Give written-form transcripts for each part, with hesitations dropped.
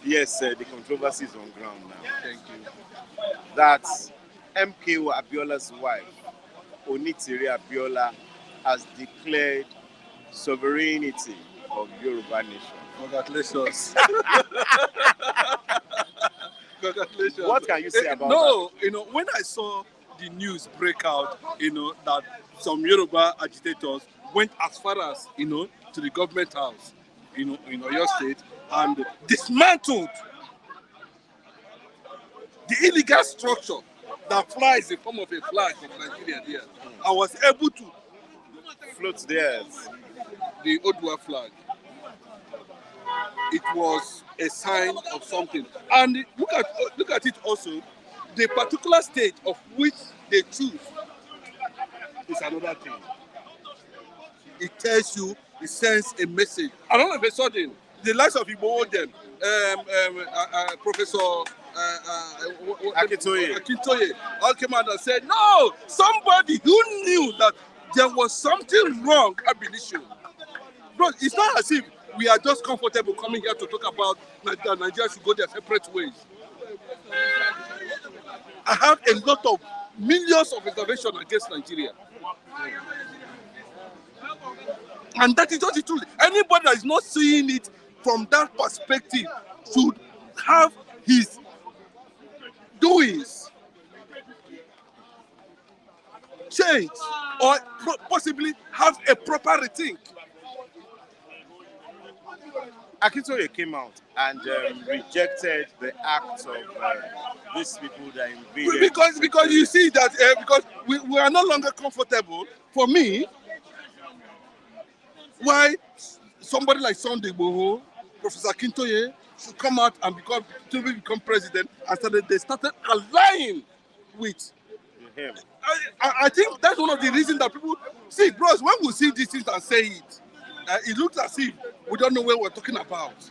Yes, the controversy is on ground now. Thank you. That MKO Abiola'S wife, Onitiri Abiola, has declared sovereignty of Yoruba nation. Congratulations. Congratulations. What can you say about No, when I saw the news break out, that some Yoruba agitators went as far as, to the government house, in your state, and dismantled the illegal structure that flies in form of a flag of Nigeria there. I was able to float there? the Odua flag. It was a sign of something. And look at it also. The particular state of which they choose is another thing. It tells you, it sends a message. And all of a sudden, the likes of Igbo them, Professor Akintoye all came out and said, no, somebody who knew that there was something wrong at Benishu. Bro, it's not as if we are just comfortable coming here to talk about that Nigeria should go their separate ways. I have a lot of millions of reservations against Nigeria. And that is just the truth. Anybody that is not seeing it from that perspective should have his doings change or possibly have a proper rethink. Akintoye came out and rejected the act of these people that invaded. Because you see that because we are no longer comfortable. For me, why somebody like Sunday Igboho, Professor Akintoye, should come out and become president, and they started aligning with him. I think that's one of the reasons that people see, bros. When we see these things and say it, it looks as if we don't know what we're talking about.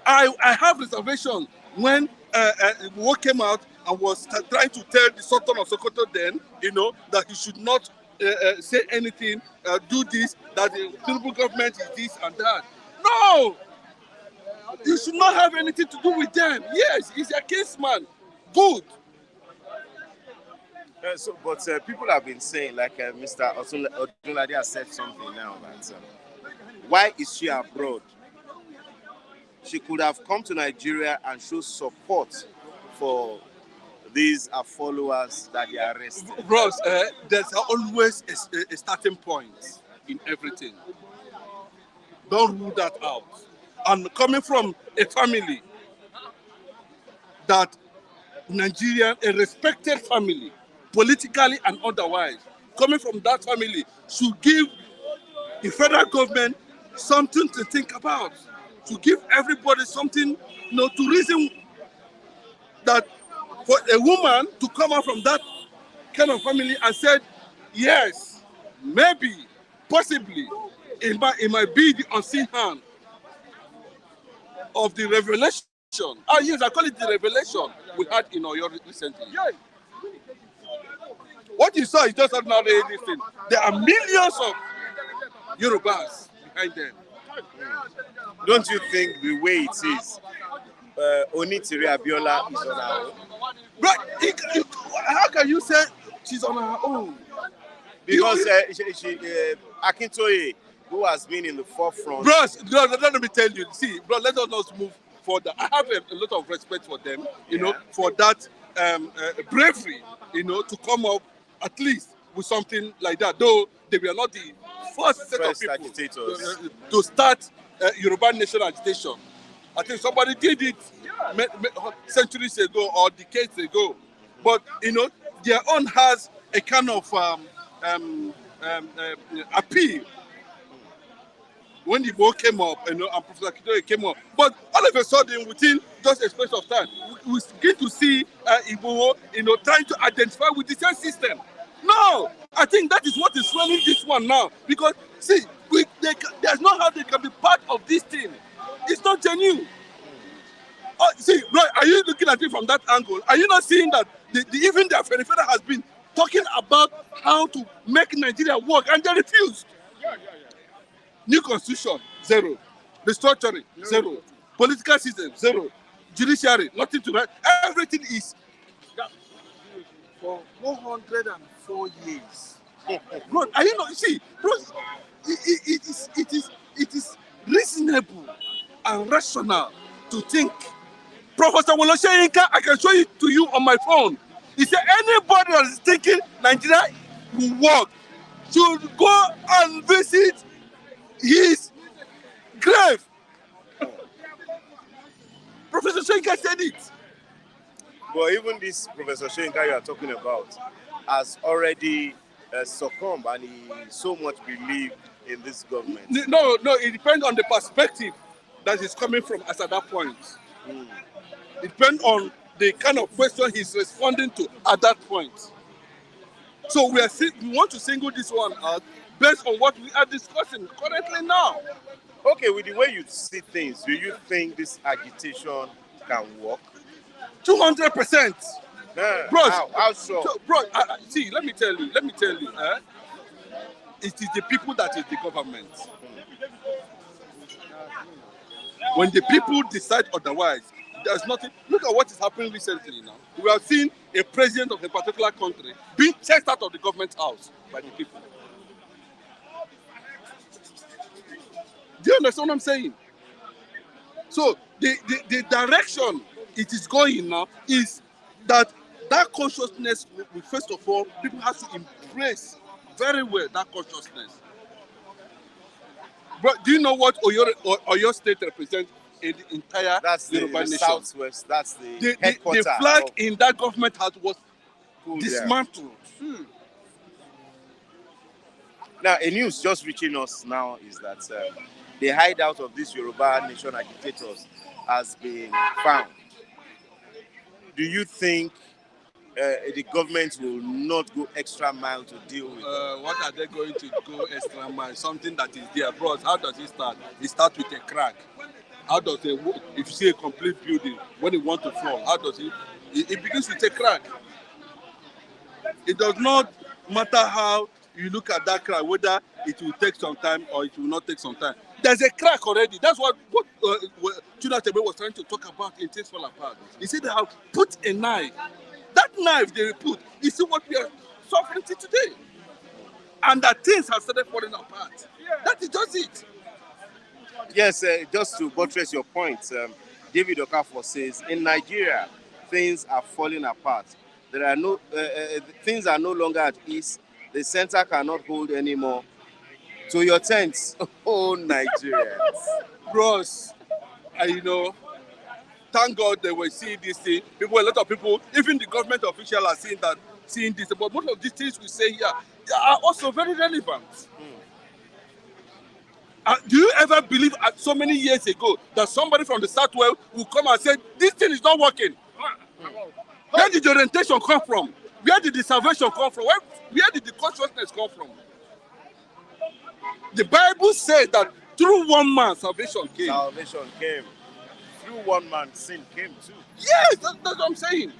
I have reservations when Igboho came out and was trying to tell the Sultan of Sokoto then, that he should not say anything, do this, that the Tinubu government is this and that. No! You should not have anything to do with them. Yes, he's a case man. Good. But people have been saying, like Mr. Odunlade has said something now, that why is she abroad? She could have come to Nigeria and show support for these followers that they are arrested. Bros, there's always a starting point in everything. Don't rule that out. And coming from a family that Nigerian, a respected family, politically and otherwise, coming from that family should give the federal government something to think about, to give everybody something, to reason that for a woman to come out from that kind of family and said, yes, maybe, possibly, it might be the unseen hand of the revelation. Yes, I call it the revelation we had in Oyo recently. What you saw is just ordinary anything. There are millions of Yorubas behind them. Don't you think the way it is, Onitiri Abiola is on her own? But how can you say she's on her own? Because Akintoye, who has been in the forefront. Bros, let me tell you. See, bro, let us not move further. I have a lot of respect for them, for that bravery, to come up at least with something like that. Though they were not the first set of people agitators to start Yoruba nation agitation. I think somebody did it centuries ago or decades ago. But, their own has a kind of appeal. When the war came up, and Professor Akintoye came up, but all of a sudden, within just a space of time, we begin to see Igboho, trying to identify with the same system. No, I think that is what is running this one now. Because see, there's no how they can be part of this thing. It's not genuine. Oh, see, bro, are you looking at it from that angle? Are you not seeing that even the Afenifere has been talking about how to make Nigeria work, and they refused? New constitution, zero. Restructuring, zero. Political system, zero. Judiciary, nothing to write. Everything is for 104 years. Bro, are you not see, bro? It is reasonable and rational to think. Professor Woloshenka, I can show it to you on my phone. He said anybody that is thinking Nigeria will work should go and visit his grave. Professor Shenka said it. But even this Professor Shenka you are talking about has already succumbed, and he so much believed in this government. No, it depends on the perspective that is coming from us at that point. It depends on the kind of question he's responding to at that point. So we want to single this one out based on what we are discussing currently now. Okay, with the way you see things, do you think this agitation can work? 200%. Yeah. Bro, how so? Bro, see, let me tell you, it is the people that is the government. When the people decide otherwise, there's nothing. Look at what is happening recently now. We have seen a president of a particular country being chased out of the government house by the people. Do you understand what I'm saying? So the direction it is going now is that consciousness will first of all, people have to embrace very well that consciousness. But do you know what Oyo State represents in the entire Yoruba nation? Southwest, that's the headquarters. The flag in that government house was dismantled. Now, a news just reaching us now is that the hideout of these Yoruba nation agitators has been found. Do you think the government will not go extra mile to deal with what are they going to go extra mile? Something that is there, bros. How does it start? It starts with a crack. How does if you see a complete building, when it wants to fall, how does it begins with a crack. It does not matter how you look at that crack, whether it will take some time or it will not take some time. There's a crack already. That's what Chunatebe was trying to talk about in Things Fall Apart. He said they have put a knife. That knife they put is what we are suffering to today. And that things have started falling apart. That is just it. Yes, just to buttress your point, David Okafor says, in Nigeria, things are falling apart. There are things are no longer at ease. The center cannot hold anymore. To your tents, oh Nigerians. Bros, thank God they were seeing this thing. A lot of people, even the government officials are seeing this. But most of these things we say here are also very relevant. Do you ever believe so many years ago that somebody from the Southwest will come and say, this thing is not working? Where did the orientation come from? Where did the salvation come from? Where did the consciousness come from? The Bible says that through one man salvation came. Salvation came. Through one man sin came too. Yes, that's what I'm saying.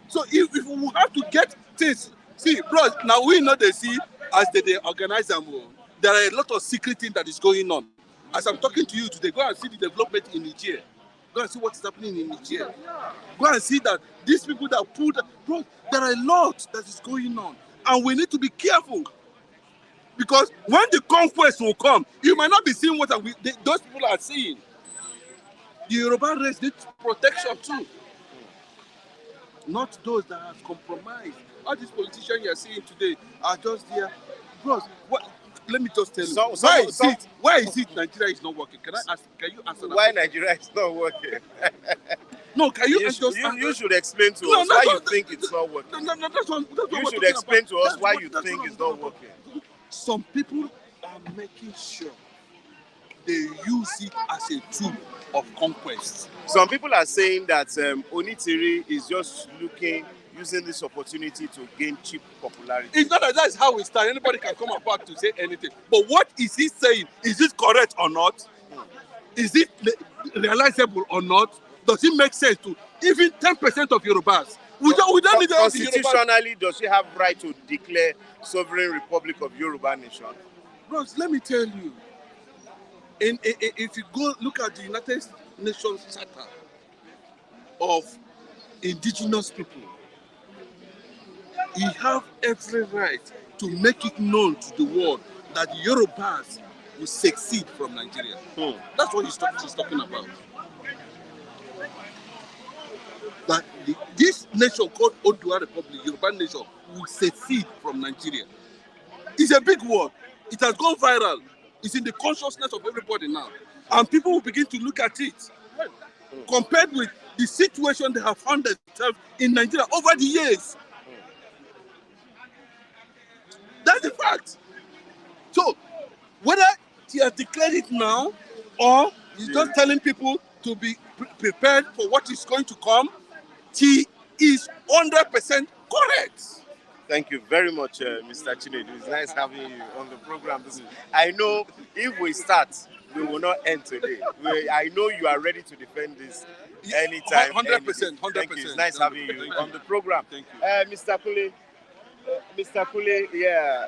So if we have to get things, see, bros, now we know they see as they organize them. There are a lot of secret things that is going on. As I'm talking to you today, go and see the development in Nigeria. Go and see what is happening in Nigeria. Go and see that these people that put, bro, there are a lot that is going on. And we need to be careful. Because when the conquest will come, you might not be seeing what those people are seeing. The Yoruba race needs protection too. Not those that have compromised. All these politicians you are seeing today are just there. Bros, let me just tell you. Why is it Nigeria is not working? Can you answer that? Why Nigeria is not working? No, can you you should explain to us why you think it's not working. No, that's what you should explain to us why you think it's not working. Some people are making sure they use it as a tool of conquest. Some people are saying that Onitiri is just using this opportunity to gain cheap popularity. It's not that that's how we start. Anybody can come apart to say anything. But what is he saying? Is it correct or not? Is it realizable or not? Does it make sense to even 10% of Yorubas? We don't need constitutionally, does she have right to declare sovereign Republic of Yoruba Nation? Bros, let me tell you. If you go look at the United Nations Charter of indigenous people, you have every right to make it known to the world that the Yorubas will succeed from Nigeria. That's what she's talking about. That this nation called Odua Republic, Yoruba nation, will succeed from Nigeria. It's a big word. It has gone viral. It's in the consciousness of everybody now. And people will begin to look at it. Compared with the situation they have found themselves in Nigeria over the years. That's the fact. So, whether he has declared it now or he's just telling people to be prepared for what is going to come, he is 100% correct. Thank you very much, Mr. Chinedu. It's nice having you on the program. I know if we start, we will not end today. I know you are ready to defend this anytime. 100%. Thank you. It's nice having you on the program. Thank you. Mr. Kule, yeah.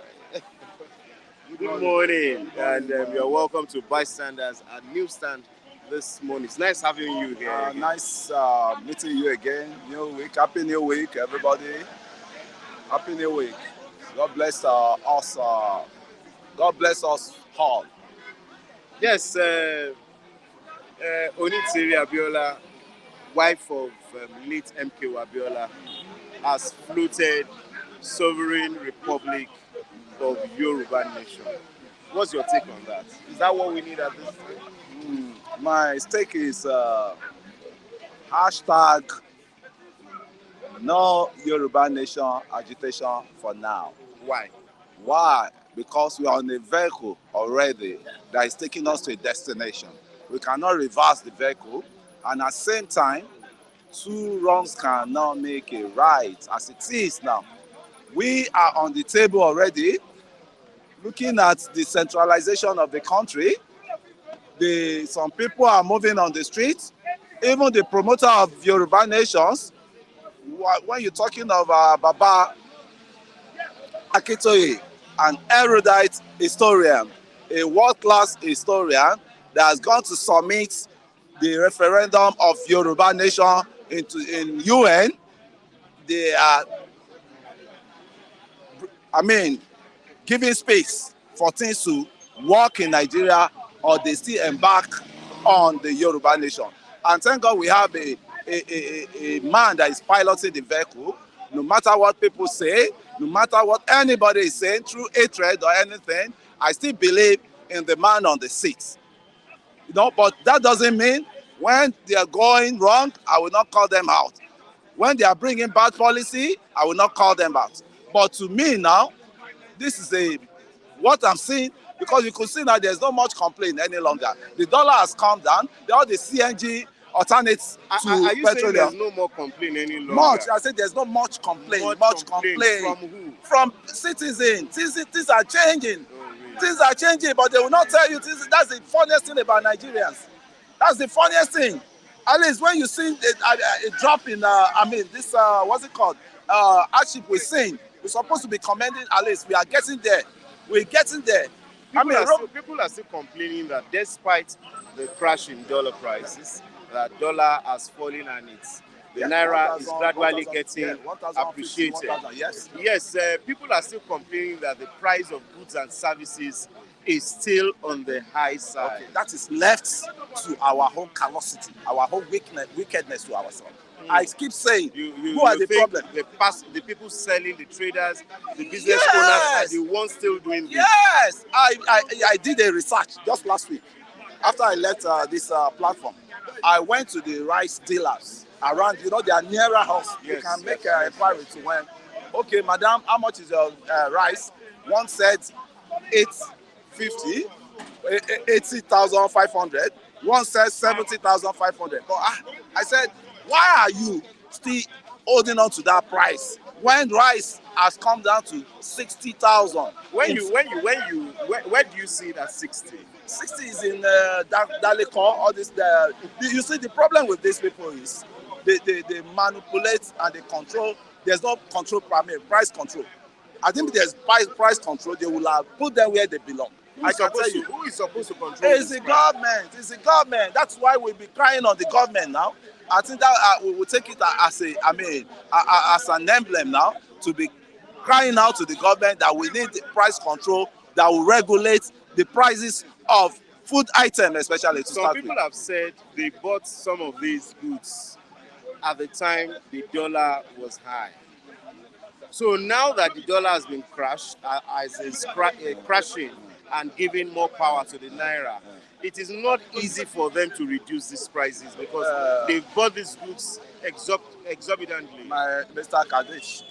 Good morning, and you're welcome to Bystanders at Newsstand this morning. It's nice having you here. Nice meeting you again. New week. Happy New Week, everybody. Happy New Week. God bless us. God bless us all. Yes, Onitiri Abiola, wife of late MK Abiola, has floated Sovereign Republic of Yoruba Nation. What's your take on that? Is that what we need at this time? My stake is hashtag no Yoruba Nation agitation for now. Why? Why? Because we are on a vehicle already that is taking us to a destination. We cannot reverse the vehicle, and at the same time, two wrongs cannot make a right as it is now. We are on the table already, looking at the centralization of the country. Some people are moving on the streets. Even the promoter of Yoruba nations, when you're talking of Baba Akintoye, an erudite historian, a world-class historian that has gone to submit the referendum of Yoruba nation in UN, they are, giving space for things to work in Nigeria, or they still embark on the Yoruba nation. And thank God we have a man that is piloting the vehicle. No matter what people say, no matter what anybody is saying, through hatred or anything, I still believe in the man on the seat. But that doesn't mean when they are going wrong, I will not call them out. When they are bringing bad policy, I will not call them out. But to me now, this is what I'm seeing, because you could see now there's not much complaint any longer. The dollar has come down. All the CNG alternates to are you petroleum. Saying there's no more complaint any longer? Much. I said there's not much complaint. Much complaint. From who? From citizens. Things are changing. Oh, really? Things are changing, but they will not tell you. That's the funniest thing about Nigerians. That's the funniest thing. At least when you see a drop in, what's it called? Hardship we're seeing. We're supposed to be commending at least. We are getting there. We're getting there. People are still complaining that despite the crash in dollar prices, that dollar has fallen and the naira is gradually getting appreciated. Yes, people are still complaining that the price of goods and services is still on the high side. Okay, that is left to our own callosity, our own wickedness to ourselves. I keep saying, who are the problem? The people selling, the traders, the business owners are the ones still doing this. Yes, I did a research just last week. After I left this platform, I went to the rice dealers around, they are nearer us. You can make an inquiry to them. Okay, madam, how much is your rice? One said 850, 80,500. One said 70,500. But I said, why are you still holding on to that price when rice has come down to 60,000? Where do you see it at 60? 60 is in Dalekon. All this. You see, the problem with these people is they manipulate and they control. There's no control, price control. I think there's price control. They will put them where they belong. I can tell you. Who is supposed to control It's this the price? government. It's the government. That's why we'll be crying on the government now. I think that we will take it as as an emblem now to be crying out to the government that we need the price control that will regulate the prices of food items, especially to Some start people with. have said they bought some of these goods at the time the dollar was high. So now that the dollar has been crashed, as it's crashing and giving more power to the naira, it is not easy for them to reduce these prices because they've bought these goods exorbitantly. My Mr. Kadesh,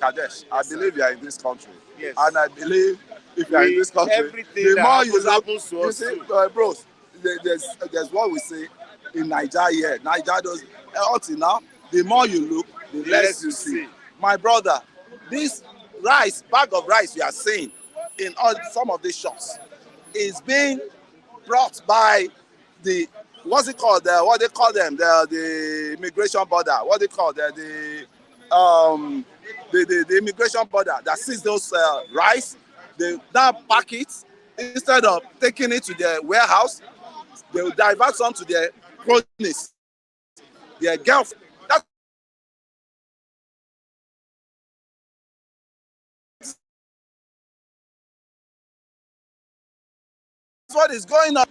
I Yes, believe sir. you are in this country, Yes. and I believe if you are in this country, Everything the that more you look, happens to you us see, too. bros, there's what we say in Nigeria here. Nigeria does until now. The more you look, the less you see. My brother, this bag of rice you are seeing in some of these shops is being brought by the what's it called? What they call them? The immigration border. What they call the immigration border that sees those rice. They now pack it instead of taking it to their warehouse. They will divert some to their cronies, their girlfriend. That's what is going on.